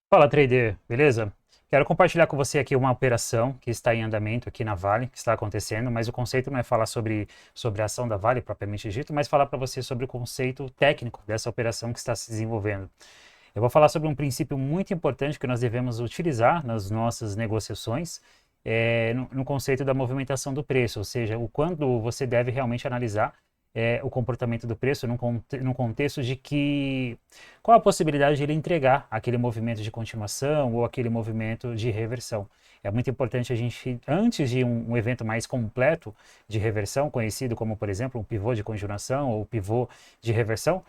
Fala, trader, beleza? Quero compartilhar com você aqui uma operação que está em andamento aqui na Vale, que está acontecendo, mas o conceito não é falar sobre a ação da Vale propriamente dito, mas falar para você sobre o conceito técnico dessa operação que está se desenvolvendo. Eu vou falar sobre um princípio muito importante que nós devemos utilizar nas nossas negociações, no conceito da movimentação do preço, ou seja, o quando você deve realmente analisar o comportamento do preço num contexto de que qual a possibilidade de ele entregar aquele movimento de continuação ou aquele movimento de reversão. É muito importante a gente, antes de um evento mais completo de reversão, conhecido como, por exemplo, um pivô de continuação ou pivô de reversão,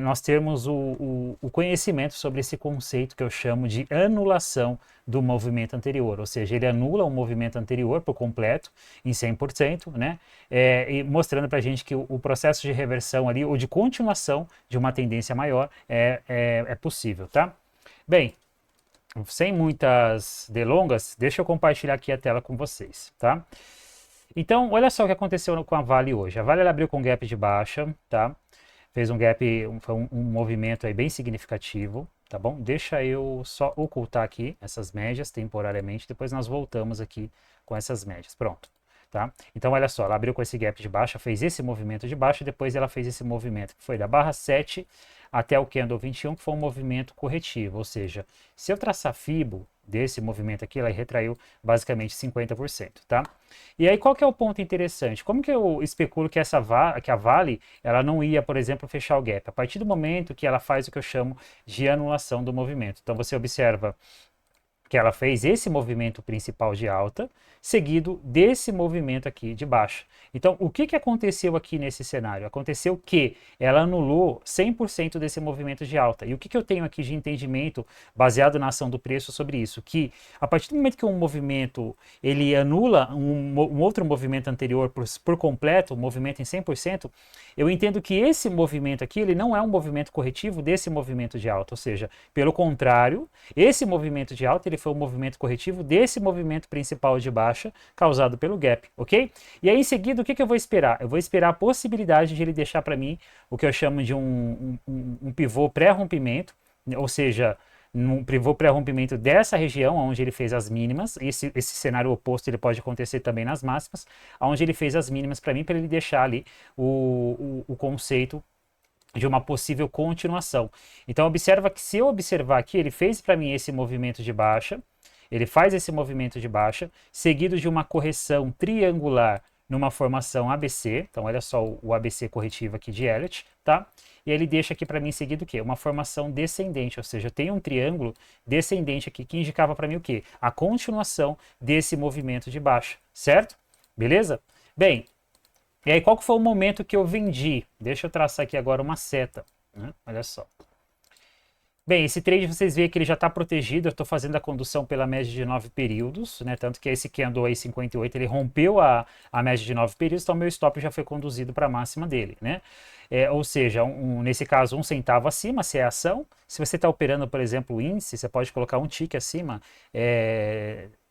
nós termos o conhecimento sobre esse conceito que eu chamo de anulação do movimento anterior, ou seja, ele anula o movimento anterior por completo, em 100%, né? E mostrando para a gente que o processo de reversão ali, ou de continuação de uma tendência maior, é possível, tá? Bem, sem muitas delongas, deixa eu compartilhar aqui a tela com vocês, tá? Então, olha só o que aconteceu com a Vale hoje. A Vale ela abriu com gap de baixa, tá? Fez um gap, foi um movimento aí bem significativo, tá bom? Deixa eu só ocultar aqui essas médias temporariamente, depois nós voltamos aqui com essas médias. Pronto. Tá? Então, olha só, ela abriu com esse gap de baixa, fez esse movimento de baixa, depois ela fez esse movimento que foi da barra 7 até o candle 21, que foi um movimento corretivo, ou seja, se eu traçar Fibo desse movimento aqui, ela retraiu basicamente 50%, tá? E aí, qual que é o ponto interessante? Como que eu especulo que que a Vale, ela não ia, por exemplo, fechar o gap? A partir do momento que ela faz o que eu chamo de anulação do movimento. Então, você observa que ela fez esse movimento principal de alta, seguido desse movimento aqui de baixa. Então, o que aconteceu aqui nesse cenário? Aconteceu que ela anulou 100% desse movimento de alta. E o que eu tenho aqui de entendimento, baseado na ação do preço sobre isso? Que a partir do momento que um movimento ele anula um outro movimento anterior por completo, um movimento em 100%, eu entendo que esse movimento aqui ele não é um movimento corretivo desse movimento de alta. Ou seja, pelo contrário, esse movimento de alta ele foi um movimento corretivo desse movimento principal de baixa causado pelo gap, ok? E aí em seguida o que eu vou esperar? Eu vou esperar a possibilidade de ele deixar para mim o que eu chamo de um pivô pré-rompimento, ou seja, um pivô pré-rompimento dessa região onde ele fez as mínimas. Esse cenário oposto ele pode acontecer também nas máximas, onde ele fez as mínimas para mim, para ele deixar ali o conceito de uma possível continuação. Então observa que se eu observar aqui, ele fez para mim esse movimento de baixa, ele faz esse movimento de baixa, seguido de uma correção triangular numa formação ABC. Então olha só o ABC corretivo aqui de Elliott, tá? E ele deixa aqui para mim seguido o quê? Uma formação descendente, ou seja, eu tenho um triângulo descendente aqui que indicava para mim o quê? A continuação desse movimento de baixa, certo? Beleza? Bem, e aí, qual que foi o momento que eu vendi? Deixa eu traçar aqui agora uma seta, né? Olha só. Bem, esse trade vocês veem que ele já está protegido. Eu estou fazendo a condução pela média de 9 períodos, né? Tanto que esse que andou aí 58, ele rompeu a média de 9 períodos, então meu stop já foi conduzido para a máxima dele, né? Ou seja, nesse caso, 1 centavo acima, se é ação. Se você está operando, por exemplo, o índice, você pode colocar um tick acima,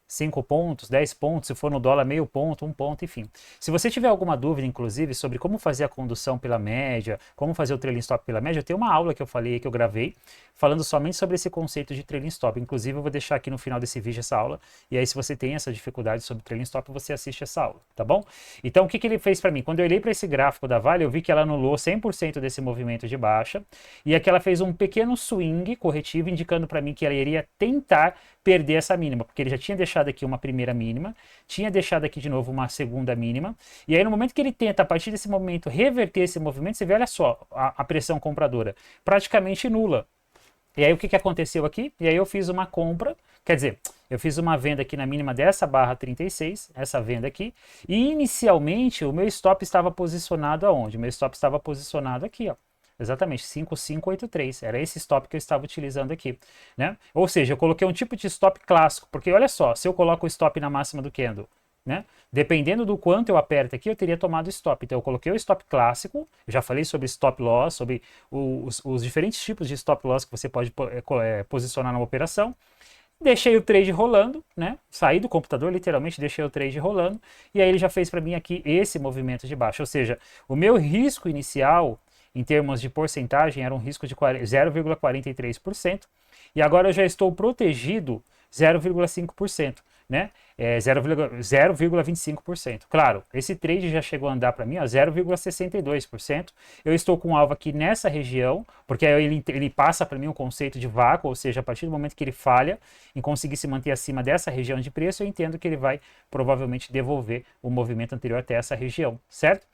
5 pontos, 10 pontos, se for no dólar, meio ponto, 1 ponto, enfim. Se você tiver alguma dúvida, inclusive, sobre como fazer a condução pela média, como fazer o trailing stop pela média, eu tenho uma aula que eu falei, que eu gravei, falando somente sobre esse conceito de trailing stop. Inclusive, eu vou deixar aqui no final desse vídeo essa aula, e aí se você tem essa dificuldade sobre trailing stop, você assiste essa aula, tá bom? Então, o que ele fez para mim? Quando eu olhei para esse gráfico da Vale, eu vi que ela anulou 100% desse movimento de baixa, e aqui ela fez um pequeno swing corretivo, indicando para mim que ela iria tentar perder essa mínima, porque ele já tinha deixado aqui uma primeira mínima, tinha deixado aqui de novo uma segunda mínima, e aí no momento que ele tenta, a partir desse momento, reverter esse movimento, você vê, olha só, a pressão compradora praticamente nula. E aí o que aconteceu aqui? E aí eu fiz uma compra, quer dizer, eu fiz uma venda aqui na mínima dessa barra 36, essa venda aqui, e inicialmente o meu stop estava posicionado aonde? O meu stop estava posicionado aqui, ó. Exatamente, 5583. Era esse stop que eu estava utilizando aqui, né? Ou seja, eu coloquei um tipo de stop clássico, porque olha só, se eu coloco o stop na máxima do candle, né? Dependendo do quanto eu aperto aqui, eu teria tomado stop. Então eu coloquei o stop clássico, eu já falei sobre stop loss, sobre os diferentes tipos de stop loss que você pode posicionar na operação. Deixei o trade rolando, né? Saí do computador, literalmente deixei o trade rolando, e aí ele já fez para mim aqui esse movimento de baixa. Ou seja, o meu risco inicial em termos de porcentagem, era um risco de 0,43%, e agora eu já estou protegido 0,5%, né? 0,25%. Claro, esse trade já chegou a andar para mim a 0,62%. Eu estou com um alvo aqui nessa região, porque aí ele passa para mim um conceito de vácuo, ou seja, a partir do momento que ele falha em conseguir se manter acima dessa região de preço, eu entendo que ele vai provavelmente devolver o movimento anterior até essa região, certo?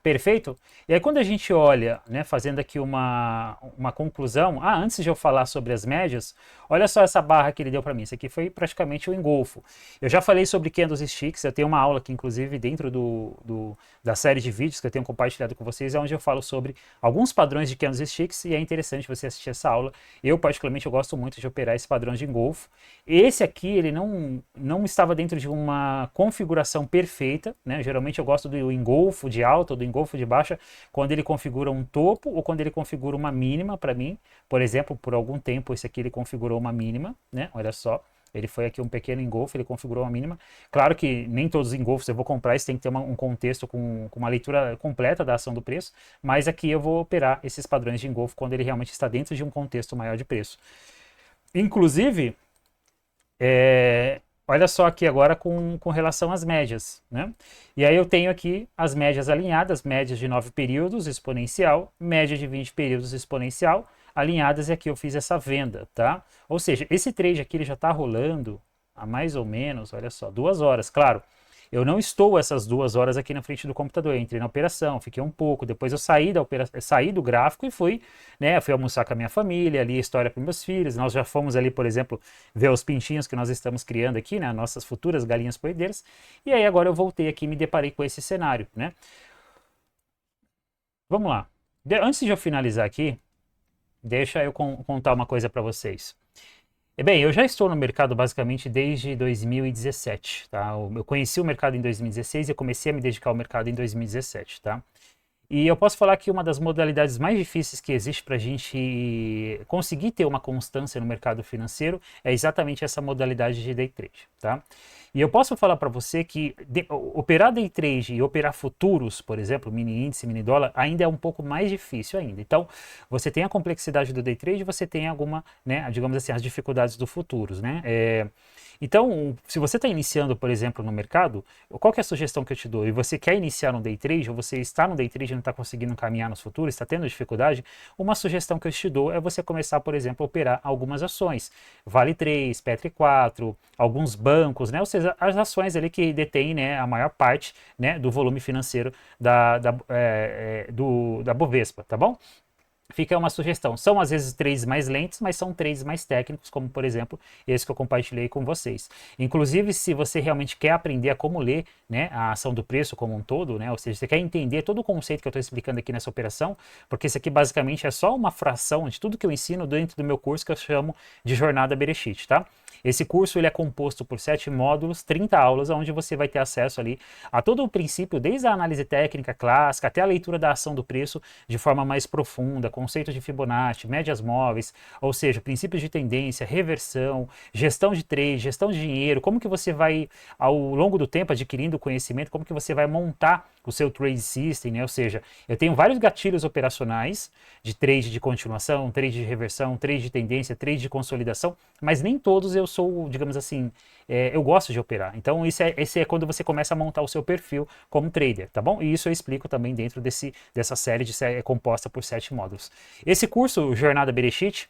Perfeito? E aí quando a gente olha, né, fazendo aqui uma conclusão, antes de eu falar sobre as médias, olha só essa barra que ele deu para mim, isso aqui foi praticamente o engolfo. Eu já falei sobre candlesticks, eu tenho uma aula aqui inclusive dentro da série de vídeos que eu tenho compartilhado com vocês, onde eu falo sobre alguns padrões de candlesticks e é interessante você assistir essa aula. Eu particularmente eu gosto muito de operar esse padrão de engolfo. Esse aqui, ele não estava dentro de uma configuração perfeita, né? Geralmente eu gosto do engolfo de alta ou do engolfo de baixa, quando ele configura um topo ou quando ele configura uma mínima para mim. Por exemplo, por algum tempo esse aqui ele configurou uma mínima, né? Olha só, ele foi aqui um pequeno engolfo, ele configurou uma mínima. Claro que nem todos os engolfos eu vou comprar, isso tem que ter um contexto com uma leitura completa da ação do preço, mas aqui eu vou operar esses padrões de engolfo quando ele realmente está dentro de um contexto maior de preço. Inclusive, olha só aqui agora com relação às médias, né? E aí eu tenho aqui as médias alinhadas, médias de 9 períodos, exponencial, média de 20 períodos, exponencial, alinhadas, e aqui eu fiz essa venda, tá? Ou seja, esse trade aqui ele já está rolando há mais ou menos, olha só, 2 horas, claro. Eu não estou essas 2 horas aqui na frente do computador, eu entrei na operação, fiquei um pouco, depois eu saí do gráfico e fui almoçar com a minha família, li a história para meus filhos, nós já fomos ali, por exemplo, ver os pintinhos que nós estamos criando aqui, né, nossas futuras galinhas poedeiras, e aí agora eu voltei aqui e me deparei com esse cenário, né. Vamos lá, antes de eu finalizar aqui, deixa eu contar uma coisa para vocês. Bem, eu já estou no mercado basicamente desde 2017, tá? Eu conheci o mercado em 2016 e comecei a me dedicar ao mercado em 2017, tá? E eu posso falar que uma das modalidades mais difíceis que existe para a gente conseguir ter uma constância no mercado financeiro é exatamente essa modalidade de day trade, tá? E eu posso falar para você que operar day trade e operar futuros, por exemplo, mini índice, mini dólar, ainda é um pouco mais difícil ainda. Então, você tem a complexidade do day trade, você tem alguma, né, digamos assim, as dificuldades do futuros, né? Então, se você está iniciando, por exemplo, no mercado, qual que é a sugestão que eu te dou? E você quer iniciar no day trade, ou você está no day trade e não está conseguindo caminhar nos futuros, está tendo dificuldade, uma sugestão que eu te dou é você começar, por exemplo, a operar algumas ações. Vale 3, Petri 4, alguns bancos, né? Ou seja, as ações ali que detêm, né, a maior parte, né, do volume financeiro da Bovespa, tá bom? Fica uma sugestão. São às vezes trades mais lentos, mas são trades mais técnicos, como por exemplo esse que eu compartilhei com vocês. Inclusive, se você realmente quer aprender a como ler, né, a ação do preço como um todo, né, ou seja, você quer entender todo o conceito que eu estou explicando aqui nessa operação, porque isso aqui basicamente é só uma fração de tudo que eu ensino dentro do meu curso que eu chamo de Jornada Bereshit, tá? Esse curso ele é composto por 7 módulos, 30 aulas, onde você vai ter acesso ali a todo o princípio, desde a análise técnica clássica até a leitura da ação do preço de forma mais profunda, conceitos de Fibonacci, médias móveis, ou seja, princípios de tendência, reversão, gestão de trade, gestão de dinheiro, como que você vai, ao longo do tempo, adquirindo conhecimento, como que você vai montar o seu trade system, né? Ou seja, eu tenho vários gatilhos operacionais de trade de continuação, trade de reversão, trade de tendência, trade de consolidação, mas nem todos eu sou, digamos assim, eu gosto de operar. Então, esse é quando você começa a montar o seu perfil como trader, tá bom? E isso eu explico também dentro dessa série composta por 7 módulos. Esse curso, Jornada Bereshit,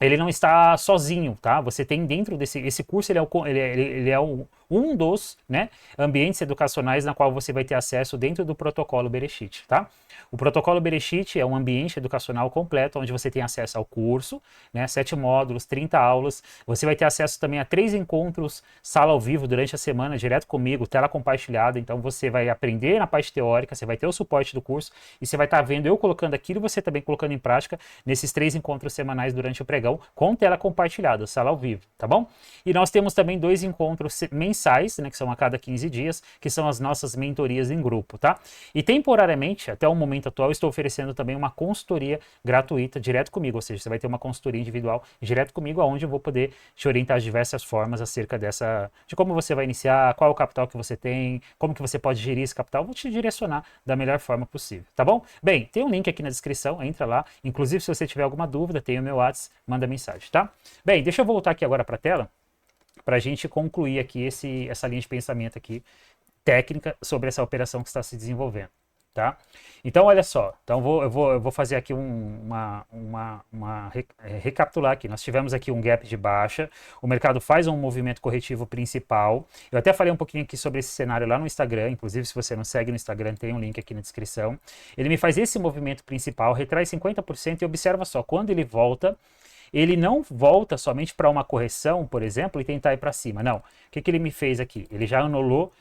ele não está sozinho, tá? Você tem dentro esse curso, ele é um dos, né, ambientes educacionais na qual você vai ter acesso dentro do protocolo Bereshit, tá? O protocolo Bereshit é um ambiente educacional completo, onde você tem acesso ao curso, né, 7 módulos, 30 aulas, você vai ter acesso também a 3 encontros, sala ao vivo durante a semana, direto comigo, tela compartilhada, então você vai aprender na parte teórica, você vai ter o suporte do curso, e você vai estar vendo eu colocando aquilo e você também colocando em prática nesses 3 encontros semanais durante o pregão, com tela compartilhada, sala ao vivo, tá bom? E nós temos também 2 encontros mensais mensais, né, que são a cada 15 dias, que são as nossas mentorias em grupo, tá? E temporariamente, até o momento atual, eu estou oferecendo também uma consultoria gratuita direto comigo, ou seja, você vai ter uma consultoria individual direto comigo, onde eu vou poder te orientar de diversas formas acerca de como você vai iniciar, qual é o capital que você tem, como que você pode gerir esse capital, vou te direcionar da melhor forma possível, tá bom? Bem, tem um link aqui na descrição, entra lá, inclusive se você tiver alguma dúvida, tem o meu WhatsApp, manda mensagem, tá? Bem, deixa eu voltar aqui agora para a tela, para a gente concluir aqui essa linha de pensamento aqui, técnica sobre essa operação que está se desenvolvendo, tá? Então, olha só, então eu vou fazer aqui recapitular aqui. Nós tivemos aqui um gap de baixa, o mercado faz um movimento corretivo principal. Eu até falei um pouquinho aqui sobre esse cenário lá no Instagram, inclusive se você não segue no Instagram, tem um link aqui na descrição. Ele me faz esse movimento principal, retrai 50% e observa só, quando ele volta, ele não volta somente para uma correção, por exemplo, e tentar ir para cima. Não. O que ele me fez aqui? Ele já anulou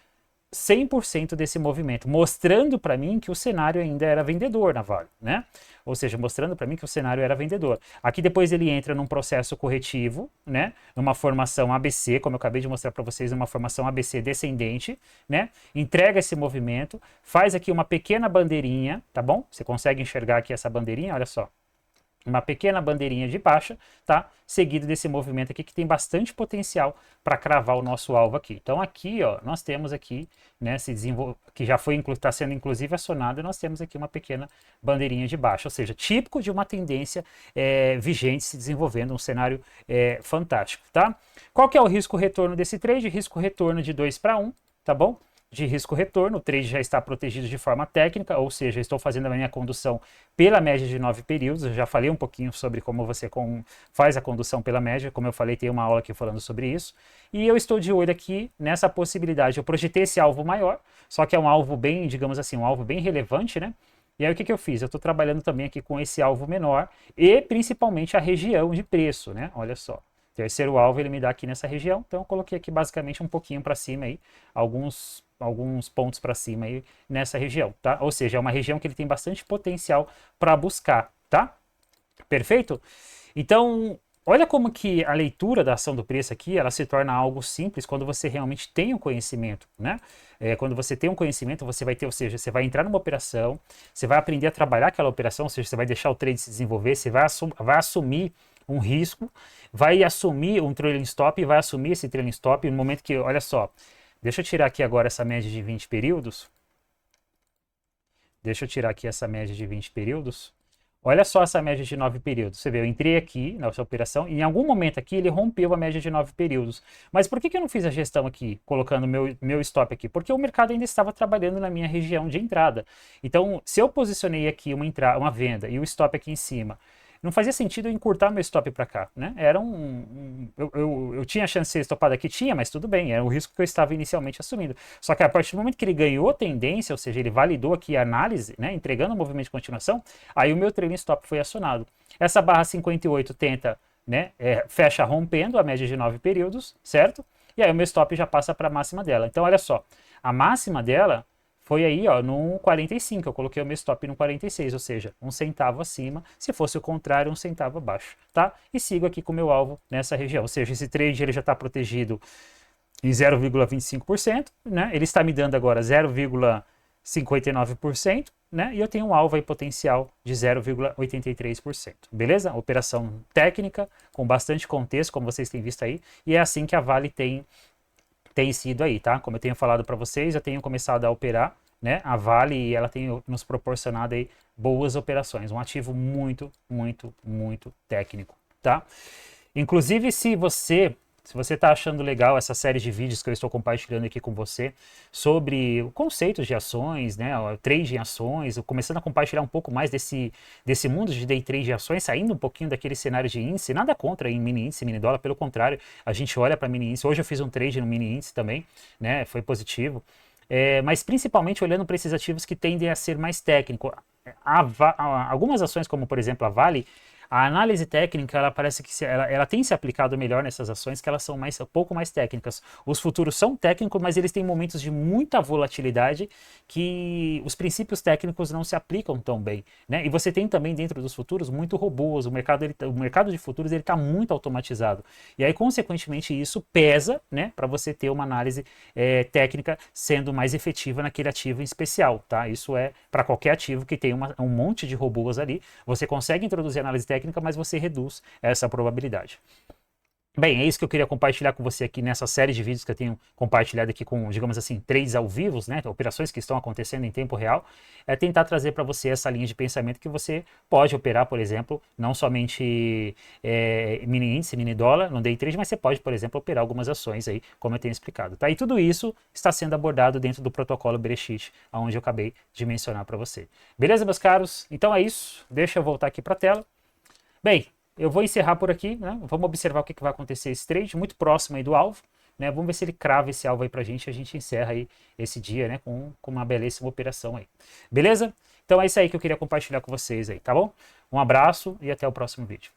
100% desse movimento, mostrando para mim que o cenário ainda era vendedor na Vale, né? Ou seja, mostrando para mim que o cenário era vendedor. Aqui depois ele entra num processo corretivo, né? Numa formação ABC, como eu acabei de mostrar para vocês, numa formação ABC descendente, né? Entrega esse movimento, faz aqui uma pequena bandeirinha, tá bom? Você consegue enxergar aqui essa bandeirinha, olha só. Uma pequena bandeirinha de baixa, tá? Seguido desse movimento aqui que tem bastante potencial para cravar o nosso alvo aqui. Então aqui, ó, nós temos aqui, né, que já está sendo inclusive acionado, nós temos aqui uma pequena bandeirinha de baixa, ou seja, típico de uma tendência vigente se desenvolvendo, um cenário fantástico, tá? Qual que é o risco-retorno desse trade? Risco-retorno de 2 para 1, tá bom? De risco-retorno, o trade já está protegido de forma técnica, ou seja, estou fazendo a minha condução pela média de 9 períodos, eu já falei um pouquinho sobre como você faz a condução pela média, como eu falei, tem uma aula aqui falando sobre isso, e eu estou de olho aqui nessa possibilidade, eu projetei esse alvo maior, só que é um alvo bem, digamos assim, um alvo bem relevante, né? E aí o que eu fiz? Eu estou trabalhando também aqui com esse alvo menor, e principalmente a região de preço, né? Olha só. Terceiro alvo ele me dá aqui nessa região, então eu coloquei aqui basicamente um pouquinho para cima aí, alguns pontos para cima aí nessa região, tá? Ou seja, é uma região que ele tem bastante potencial para buscar, tá? Perfeito? Então, olha como que a leitura da ação do preço aqui, ela se torna algo simples quando você realmente tem o conhecimento, né? Quando você tem um conhecimento, você vai ter, ou seja, você vai entrar numa operação, você vai aprender a trabalhar aquela operação, ou seja, você vai deixar o trade se desenvolver, você vai assumir um risco, vai assumir um trailing stop e vai assumir esse trailing stop no momento que, olha só, deixa eu tirar aqui agora essa média de 20 períodos. Deixa eu tirar aqui essa média de 20 períodos. Olha só essa média de 9 períodos. Você vê, eu entrei aqui nessa operação e em algum momento aqui ele rompeu a média de 9 períodos. Mas por que eu não fiz a gestão aqui, colocando meu stop aqui? Porque o mercado ainda estava trabalhando na minha região de entrada. Então, se eu posicionei aqui uma venda e o stop aqui em cima, não fazia sentido eu encurtar meu stop para cá, né? Era eu tinha a chance de ser estopado aqui? Tinha, mas tudo bem, era o risco que eu estava inicialmente assumindo. Só que a partir do momento que ele ganhou tendência, ou seja, ele validou aqui a análise, né, entregando o movimento de continuação, aí o meu trailing stop foi acionado. Essa barra 58 tenta, né, fecha rompendo a média de 9 períodos, certo? E aí o meu stop já passa para a máxima dela. Então, olha só, a máxima dela foi aí, ó, no 45, eu coloquei o meu stop no 46, ou seja, 1 centavo acima, se fosse o contrário, 1 centavo abaixo, tá? E sigo aqui com o meu alvo nessa região, ou seja, esse trade ele já está protegido em 0,25%, né? Ele está me dando agora 0,59%, né? E eu tenho um alvo aí potencial de 0,83%, beleza? Operação técnica, com bastante contexto, como vocês têm visto aí, e é assim que a Vale tem sido aí, tá? Como eu tenho falado para vocês, eu tenho começado a operar, né, a Vale, e ela tem nos proporcionado aí boas operações, um ativo muito, muito, muito técnico, tá? Inclusive, se você está achando legal essa série de vídeos que eu estou compartilhando aqui com você sobre o conceito de ações, né, o trade em ações, começando a compartilhar um pouco mais desse mundo de day trade em ações, saindo um pouquinho daquele cenário de índice, nada contra em mini índice, mini dólar, pelo contrário, a gente olha para mini índice, hoje eu fiz um trade no mini índice também, né, foi positivo, mas principalmente olhando para esses ativos que tendem a ser mais técnicos. Algumas ações, como por exemplo a Vale, A análise técnica, ela parece que ela tem se aplicado melhor nessas ações, que elas são um pouco mais técnicas. Os futuros são técnicos, mas eles têm momentos de muita volatilidade que os princípios técnicos não se aplicam tão bem, né? E você tem também dentro dos futuros muito robôs, o mercado de futuros ele está muito automatizado. E aí, consequentemente, isso pesa, né, para você ter uma análise técnica sendo mais efetiva naquele ativo em especial, tá? Isso é para qualquer ativo que tem um monte de robôs ali, você consegue introduzir análise técnica, mas você reduz essa probabilidade. Bem, é isso que eu queria compartilhar com você aqui nessa série de vídeos que eu tenho compartilhado aqui com, digamos assim, trades ao vivo, né, operações que estão acontecendo em tempo real, é tentar trazer para você essa linha de pensamento que você pode operar, por exemplo, não somente mini índice, mini dólar no day trade, mas você pode, por exemplo, operar algumas ações aí, como eu tenho explicado, tá? E tudo isso está sendo abordado dentro do protocolo Bereshit, onde eu acabei de mencionar para você. Beleza, meus caros? Então é isso, deixa eu voltar aqui para a tela. Bem, eu vou encerrar por aqui, né? Vamos observar o que vai acontecer esse trade, muito próximo aí do alvo, né? Vamos ver se ele crava esse alvo aí pra gente, a gente encerra aí esse dia, né? Com uma belíssima operação aí. Beleza? Então é isso aí que eu queria compartilhar com vocês aí, tá bom? Um abraço e até o próximo vídeo.